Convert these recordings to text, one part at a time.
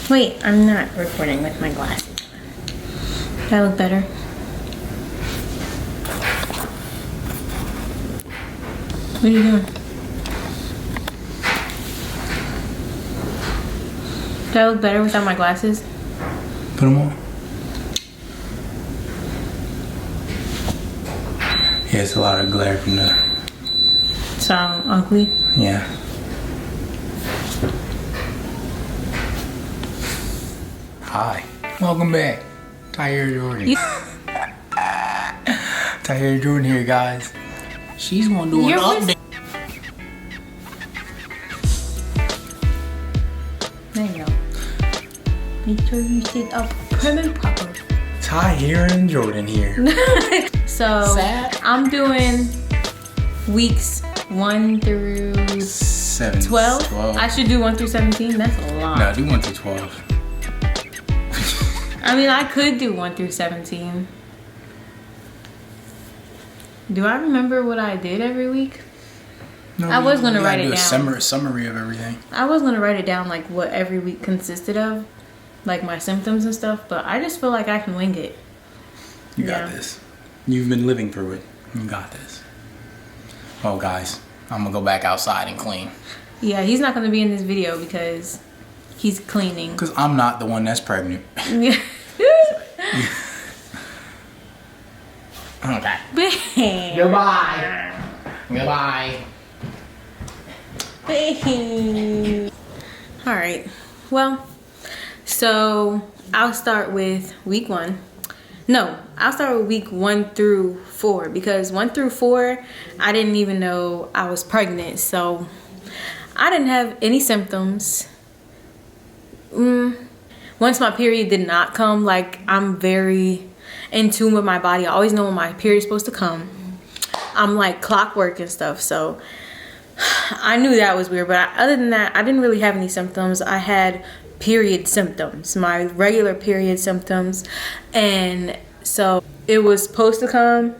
Wait, I'm not recording with my glasses. Does that look better? What are you doing? Do I look better without my glasses? Put them on. Yeah, it's a lot of glare from there. So I'm ugly? Yeah. Hi. Welcome back. Taahira Jordan. Taahira Jordan here, guys. She's gonna do an update. There you go. Make sure you sit up prim and proper. Taahira and Jordan here. So Sad. I'm doing weeks 1 through 12. I should do 1 through 17. That's a lot. No, do 1 through 12. I mean, I could do 1 through 17. Do I remember what I did every week? No, I was gonna write it do down. A summary of everything. I was gonna write it down, like what every week consisted of, like my symptoms and stuff. But I just feel like I can wing it. You got this. You've been living through it. You got this. Oh, guys, I'm gonna go back outside and clean. Yeah, he's not gonna be in this video because he's cleaning. Because I'm not the one that's pregnant. Yeah. Okay. Bang. Goodbye. Goodbye. Bang. All right. Well, so I'll start with week 1. No, I'll start with week 1 through 4 because 1 through 4, I didn't even know I was pregnant. So I didn't have any symptoms. Once my period did not come, like I'm very in tune with my body. I always know when my period is supposed to come. I'm like clockwork and stuff. So I knew that was weird. But other than that, I didn't really have any symptoms. I had period symptoms, my regular period symptoms. And so it was supposed to come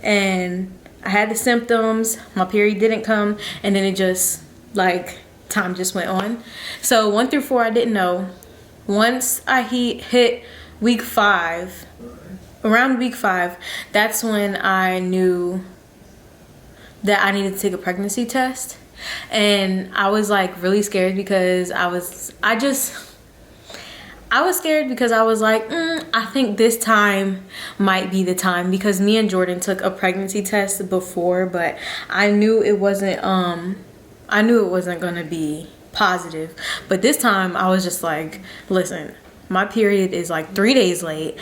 and I had the symptoms. My period didn't come. And then it just like time just went on. So 1 through 4, I didn't know. Once I hit week 5, around week 5, that's when I knew that I needed to take a pregnancy test. And I was like really scared because I was scared because I was like, I think this time might be the time, because me and Jordan took a pregnancy test before, but I knew it wasn't gonna be positive. But this time I was just like, listen, my period is like 3 days late.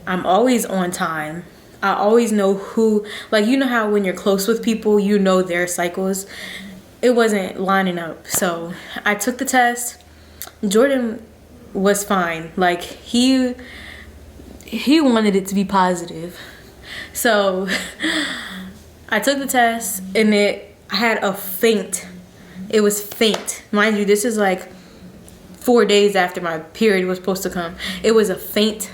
I'm always on time. I always know who, like, you know how when you're close with people, you know their cycles. It wasn't lining up. So I took the test. Jordan was fine. Like he wanted it to be positive. So I took the test and I had a faint. It was faint. Mind you, this is like 4 days after my period was supposed to come. It was a faint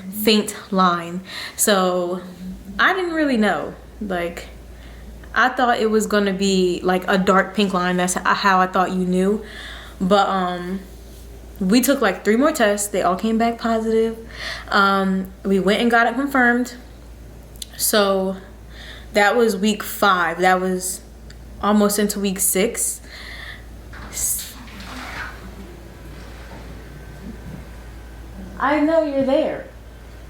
line. So I didn't really know. Like, I thought it was gonna be like a dark pink line. That's how I thought you knew. But we took like 3 more tests. They all came back positive. We went and got it confirmed. So that was week 5. That was almost into week 6. I know you're there.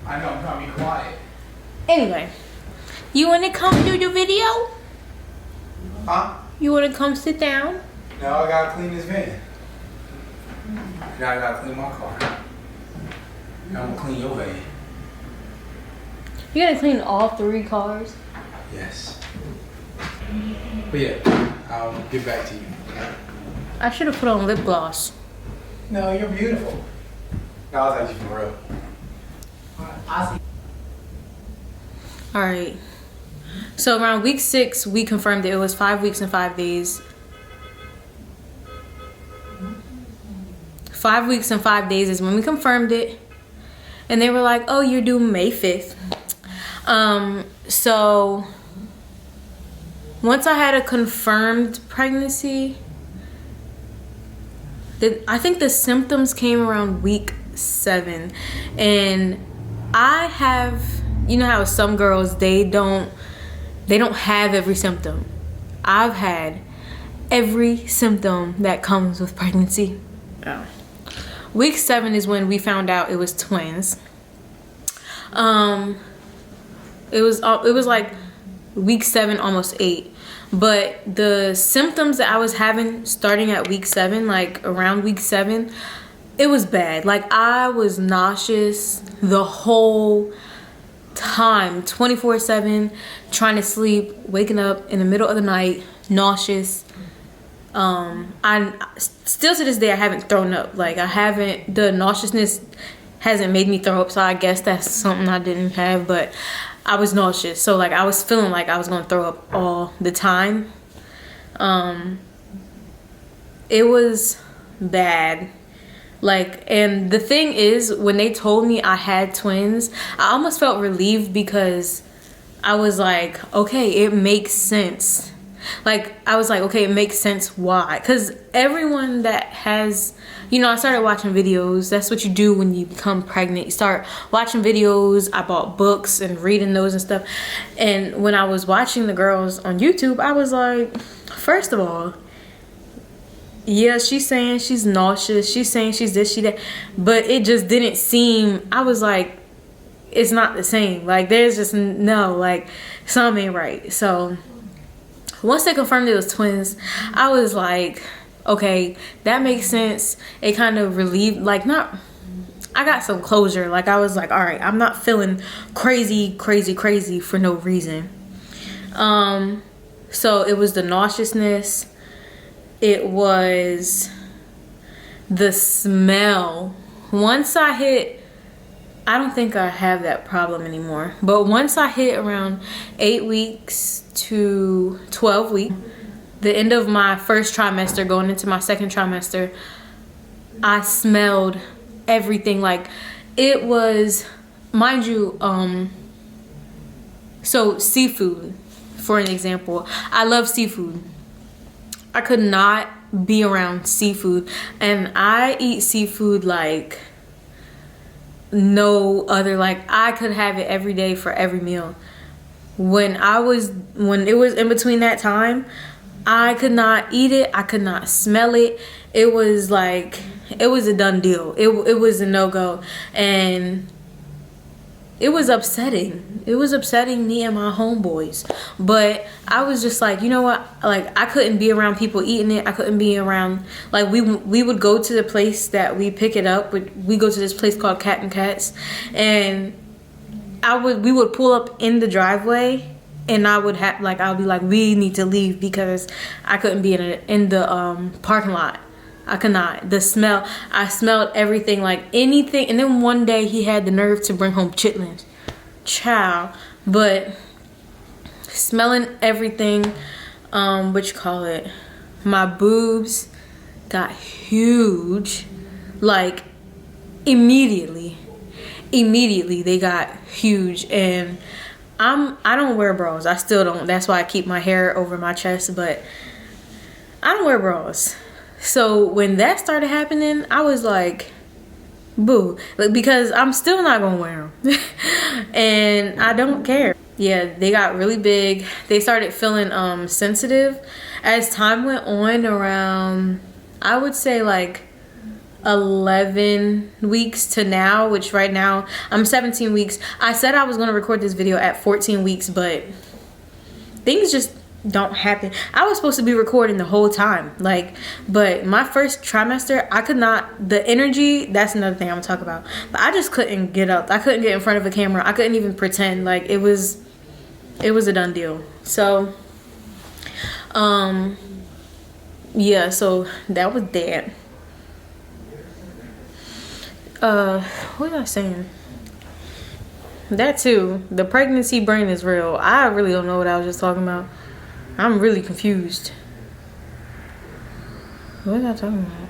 I know, I'm trying to be quiet. Anyway, you want to come do the video? Huh? You want to come sit down? No, I gotta clean this van. Now I gotta clean my car. Now I'm gonna clean your van. You gotta clean all 3 cars? Yes. But yeah, I'll get back to you. I should have put on lip gloss. No, you're beautiful. No, I was actually for real. I see. Alright. So around week 6, we confirmed it was 5 weeks and 5 days. 5 weeks and 5 days is when we confirmed it. And they were like, oh, you're due May 5th. So once I had a confirmed pregnancy, I think the symptoms came around week 7, and I have, you know how some girls, they don't have every symptom. I've had every symptom that comes with pregnancy. Oh. Week 7 is when we found out it was twins. It was like week 7, almost 8. But the symptoms that I was having starting at week 7, like around week 7, it was bad. Like, I was nauseous the whole time, 24/7, trying to sleep, waking up in the middle of the night, nauseous. I still to this day, I haven't thrown up. Like, the nauseousness hasn't made me throw up, so I guess that's something I didn't have, but I was nauseous. So, like, I was feeling like I was gonna throw up all the time. It was bad. Like, and the thing is, when they told me I had twins, I almost felt relieved, because I was like, okay, it makes sense. Like, I was like, okay, it makes sense why. Because everyone that has, you know, I started watching videos. That's what you do when you become pregnant. You start watching videos. I bought books and reading those and stuff. And when I was watching the girls on YouTube, I was like, first of all, yeah, she's saying she's nauseous. She's saying she's this, she that. But it just didn't seem, I was like, it's not the same. Like, there's just no, like, something ain't right. So once they confirmed it was twins, I was like, okay, that makes sense. It kind of relieved, like, I got some closure. Like, I was like, all right, I'm not feeling crazy for no reason. So it was the nauseousness. It was the smell. Once I hit, I don't think I have that problem anymore. But once I hit around 8 weeks to 12 weeks, the end of my first trimester, going into my second trimester, I smelled everything. Like, it was, mind you, so seafood, for an example. I love seafood. I could not be around seafood. And I eat seafood like no other. Like, I could have it every day for every meal. When it was in between that time, I could not eat it. I could not smell it. It was like, it was a done deal. It was a no-go. And it was upsetting. It was upsetting me and my homeboys. But I was just like, you know what? Like, I couldn't be around people eating it. I couldn't be around, like, we would go to the place that we pick it up. We go to this place called Cat and Cats. And we would pull up in the driveway, and I would have, like, I'll be like, we need to leave, because I couldn't be in the parking lot. I could not. The smell, I smelled everything, like anything. And then one day he had the nerve to bring home chitlins. Chow. But smelling everything, my boobs got huge. Like, immediately they got huge. And I don't wear bras. I still don't. That's why I keep my hair over my chest, but I don't wear bras. So when that started happening, I was like, boo. Like, because I'm still not gonna wear them. And I don't care. Yeah, they got really big. They started feeling sensitive as time went on. Around, I would say, like 11 weeks to now, which right now I'm 17 weeks. I said I was gonna record this video at 14 weeks, but things just don't happen. I was supposed to be recording the whole time, like, but my first trimester, I could not, the energy, that's another thing I'm gonna talk about, but I just couldn't get up. I couldn't get in front of a camera. I couldn't even pretend. Like, it was a done deal. So yeah, so that was that. What was I saying? That too, the pregnancy brain is real. I really don't know what I was just talking about. I'm really confused. What was I talking about?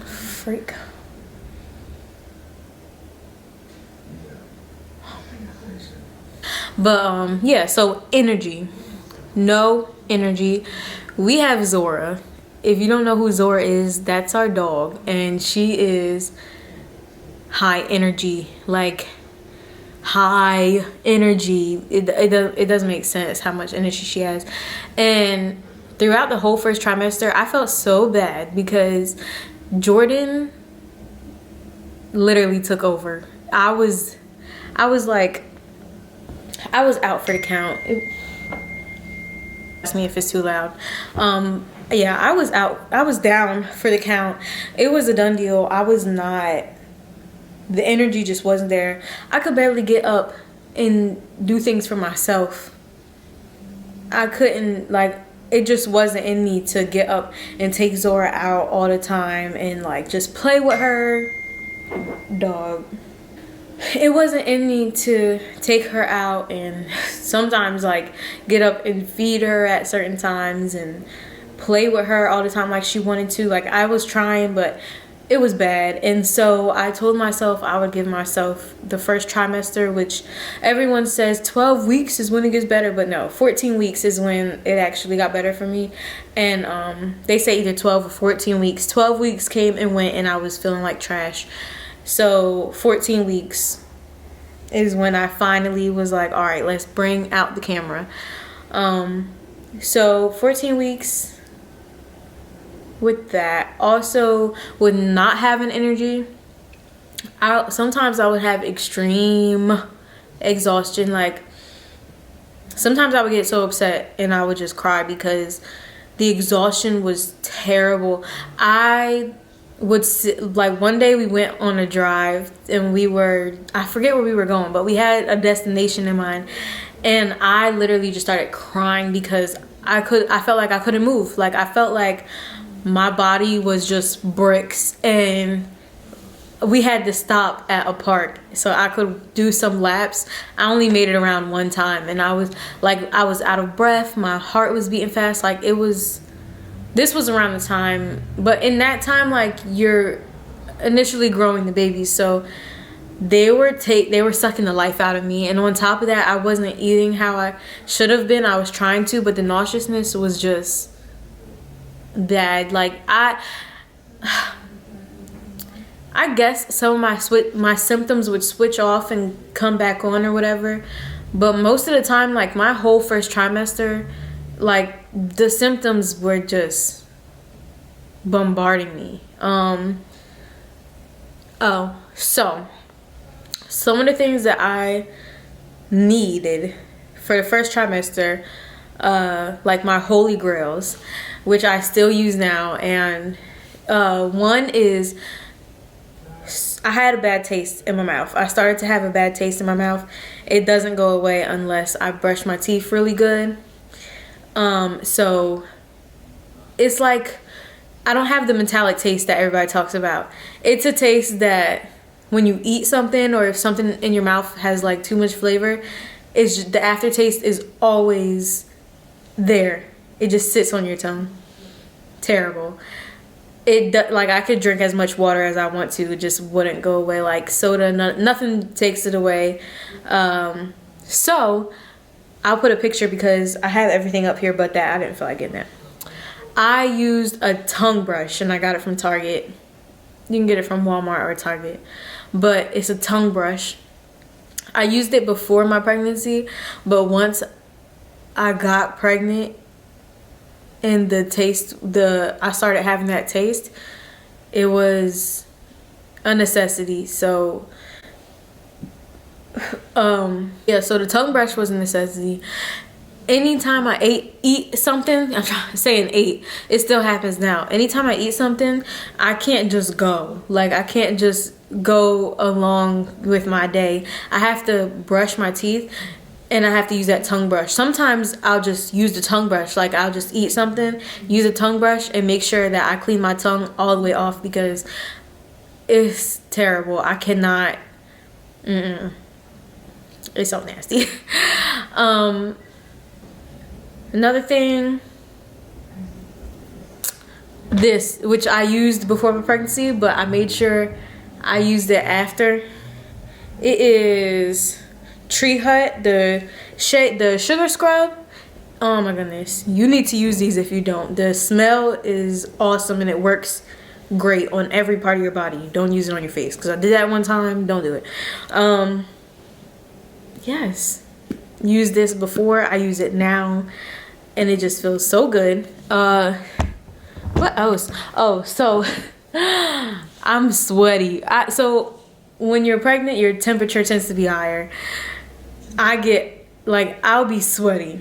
Freak. Oh my gosh. But yeah, so energy. No energy. We have Zora. if you don't know who Zora is, that's our dog, and she is high energy, like high energy. It doesn't make sense how much energy she has. And throughout the whole first trimester, I felt so bad because Jordan literally took over. I was like, I was out for the count. Ask me if it's too loud. Yeah, I was out. I was down for the count. It was a done deal. I was not, the energy just wasn't there. I could barely get up and do things for myself. I couldn't, like, it just wasn't in me to get up and take Zora out all the time and like just play with her. Dog. It wasn't in me to take her out and sometimes like get up and feed her at certain times and play with her all the time like she wanted to. Like, I was trying, but it was bad. And so I told myself I would give myself the first trimester, which everyone says 12 weeks is when it gets better, but no, 14 weeks is when it actually got better for me. And they say either 12 or 14 weeks. 12 weeks came and went and I was feeling like trash. So 14 weeks is when I finally was like, all right, let's bring out the camera. So 14 weeks with that. Also, with not having energy, sometimes I would have extreme exhaustion. Like, sometimes I would get so upset and I would just cry because the exhaustion was terrible. I would sit, like, one day we went on a drive and I forget where we were going, but we had a destination in mind, and I literally just started crying because I felt like I couldn't move. Like, I felt like my body was just bricks, and we had to stop at a park so I could do some laps. I only made it around one time, and I was out of breath. My heart was beating fast. Like, this was around the time, but in that time, like, you're initially growing the baby, so they were sucking the life out of me. And on top of that, I wasn't eating how I should have been. I was trying to, but the nauseousness was just bad. Like, I guess some of my symptoms would switch off and come back on or whatever, but most of the time, like, my whole first trimester, like, the symptoms were just bombarding me. So some of the things that I needed for the first trimester, like my holy grails, which I still use now, and one is, I had a bad taste in my mouth. I started to have a bad taste in my mouth. It doesn't go away unless I brush my teeth really good. So it's like, I don't have the metallic taste that everybody talks about. It's a taste that when you eat something, or if something in your mouth has like too much flavor, the aftertaste is always there. It just sits on your tongue. Terrible. Like, I could drink as much water as I want to, it just wouldn't go away. Like soda, nothing takes it away. So I'll put a picture because I have everything up here but that. I didn't feel like getting that. I used a tongue brush and I got it from Target. You can get it from Walmart or Target, but it's a tongue brush. I used it before my pregnancy, but once I got pregnant and I started having that taste, it was a necessity. So yeah, so the tongue brush was a necessity. Anytime I eat something, I'm saying ate, it still happens now. Anytime I eat something, I can't just go. Like, I can't just go along with my day. I have to brush my teeth and I have to use that tongue brush. Sometimes I'll just use the tongue brush. Like, I'll just eat something, use a tongue brush, and make sure that I clean my tongue all the way off because it's terrible. I cannot. It's so nasty. Another thing, this, which I used before my pregnancy, but I made sure I used it after. It is Tree Hut, the sugar scrub. Oh my goodness, you need to use these if you don't. The smell is awesome and it works great on every part of your body. Don't use it on your face, because I did that one time. Don't do it. Yes, use this before, I use it now, and it just feels so good. What else? Oh, so I'm sweaty. So when you're pregnant, your temperature tends to be higher. I'll be sweaty.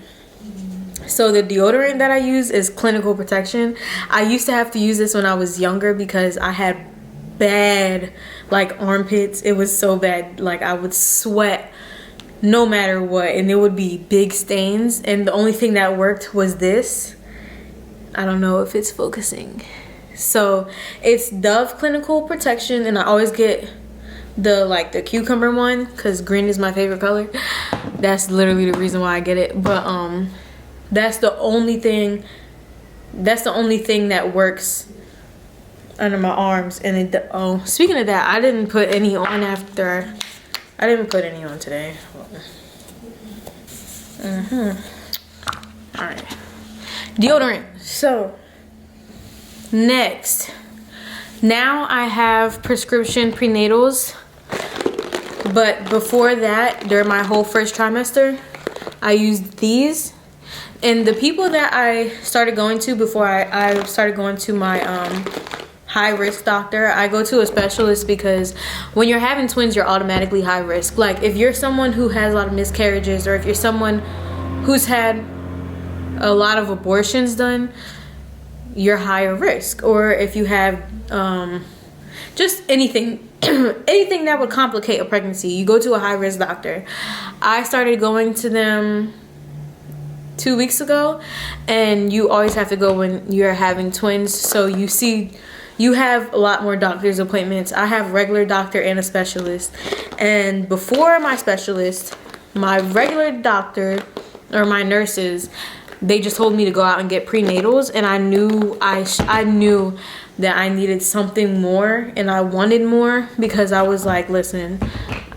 So the deodorant that I use is Clinical Protection. I used to have to use this when I was younger because I had bad like armpits. It was so bad. Like I would sweat no matter what, and there would be big stains, and the only thing that worked was this. I don't know if it's focusing. So it's Dove Clinical Protection, and I always get the cucumber one because green is my favorite color. That's literally the reason why I get it. But that's the only thing that works under my arms. And speaking of that, I didn't put any on today. All right, deodorant. So next, now I have prescription prenatals, but before that, during my whole first trimester, I used these. And the people that I started going to before I started going to my high risk doctor, I go to a specialist because when you're having twins, you're automatically high risk. Like if you're someone who has a lot of miscarriages, or if you're someone who's had a lot of abortions done, you're higher risk. Or if you have just anything anything that would complicate a pregnancy, you go to a high risk doctor. I started going to them 2 weeks ago, and you always have to go when you're having twins. So you have a lot more doctor's appointments. I have regular doctor and a specialist. And before my specialist, my regular doctor or my nurses, they just told me to go out and get prenatals, and I knew that I needed something more, and I wanted more, because I was like, listen,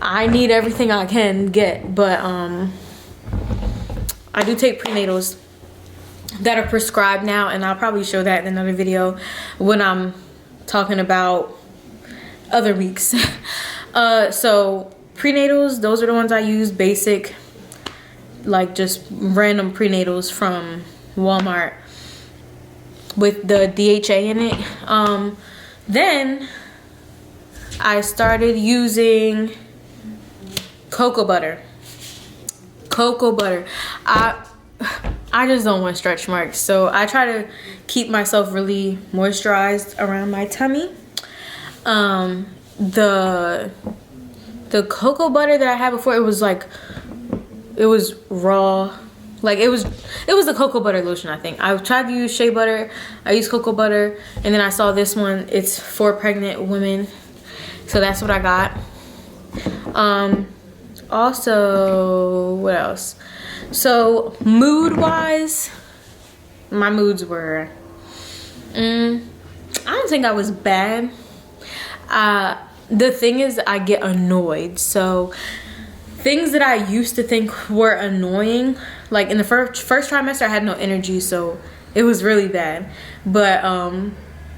I need everything I can get, but I do take prenatals that are prescribed now, and I'll probably show that in another video when I'm talking about other weeks. So prenatals, those are the ones I use, basic, like just random prenatals from Walmart with the DHA in it. Then I started using cocoa butter. I just don't want stretch marks, so I try to keep myself really moisturized around my tummy. The cocoa butter that I had before, it was raw. Like it was the cocoa butter lotion, I think. I tried to use shea butter, I used cocoa butter, and then I saw this one. It's for pregnant women, so that's what I got. Also, what else? So mood wise, my moods were I don't think I was bad. The thing is, I get annoyed. So things that I used to think were annoying, like in the first trimester, I had no energy, so it was really bad. But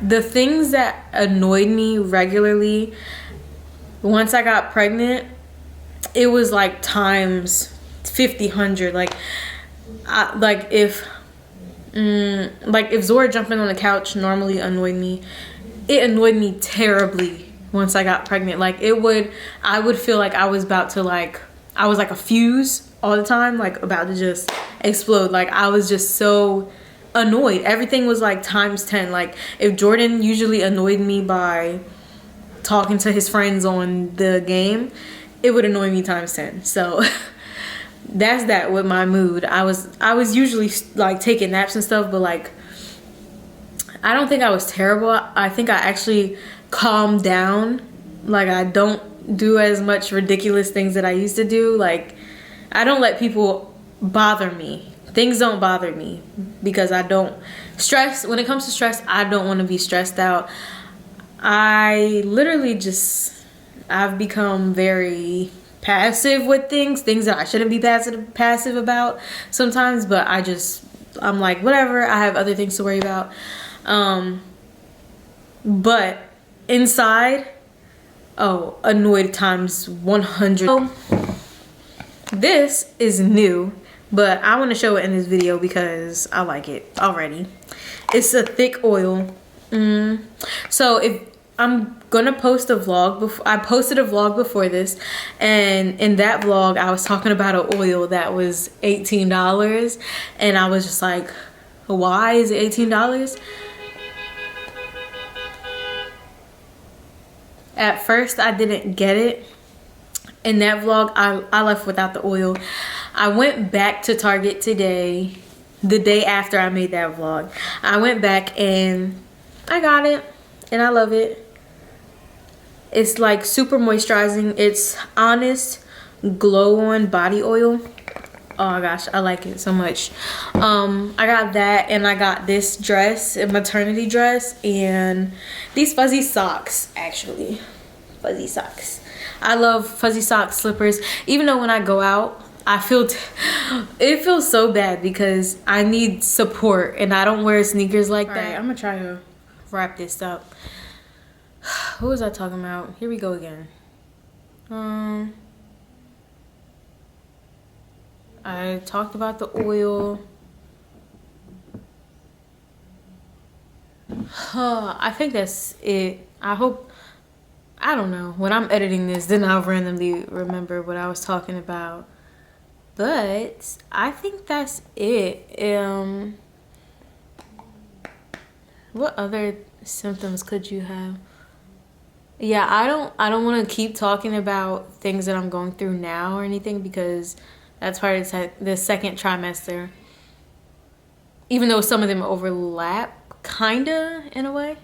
the things that annoyed me regularly once I got pregnant, it was like times 50, 100. Like if Zora jumping on the couch normally annoyed me, it annoyed me terribly once I got pregnant. Like I would feel like I was about to I was like a fuse all the time, like about to just explode. Like I was just so annoyed. Everything was like times 10. Like if Jordan usually annoyed me by talking to his friends on the game, it would annoy me times 10. So that's that with my mood. I was usually like taking naps and stuff, but like I don't think I was terrible. I think I actually calmed down. Like I don't do as much ridiculous things that I used to do. Like I don't let people bother me. Things don't bother me because I don't stress. When it comes to stress, I don't want to be stressed out. I literally I've become very passive with things that I shouldn't be passive about sometimes, but I'm like, whatever, I have other things to worry about. But inside, annoyed times 100. So, this is new, but I want to show it in this video because I like it already. It's a thick oil. So if I'm gonna post a vlog, I posted a vlog before this, and in that vlog I was talking about an oil that was $18, and I was just like, why is it $18? At first I didn't get it. In that vlog, I left without the oil. I went back to Target today, the day after I made that vlog. I went back and I got it, and I love it. It's like super moisturizing. It's Honest Glow On Body Oil. Oh my gosh, I like it so much. I got that, and I got this dress, a maternity dress, and these fuzzy socks, actually. Fuzzy socks. I love fuzzy socks, slippers. Even though when I go out, I feel it feels so bad because I need support and I don't wear sneakers like that. Right, I'm gonna try to wrap this up. What was I talking about? Here we go again. I talked about the oil. I think that's it. I don't know. When I'm editing this, then I'll randomly remember what I was talking about. But I think that's it. What other symptoms could you have? Yeah, I don't want to keep talking about things that I'm going through now or anything because that's part of the second trimester. Even though some of them overlap, kinda in a way.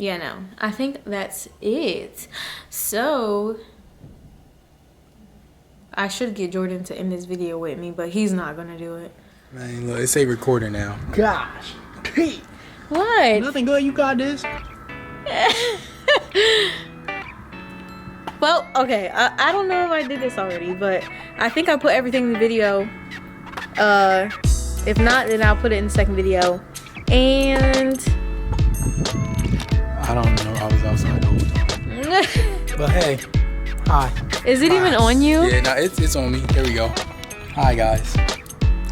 Yeah, no, I think that's it. So I should get Jordan to end this video with me, but he's not gonna do it. Man, look, it say recording now. Gosh, Pete. What? Nothing good. You got this. Well, okay. I don't know if I did this already, but I think I put everything in the video. If not, then I'll put it in the second video. And I don't know. I was outside the whole time. But hey, hi. Is it even on you? Yeah, no, it's on me. Here we go. Hi guys.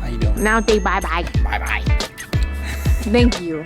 How you doing? Now say bye bye. Bye bye. Thank you.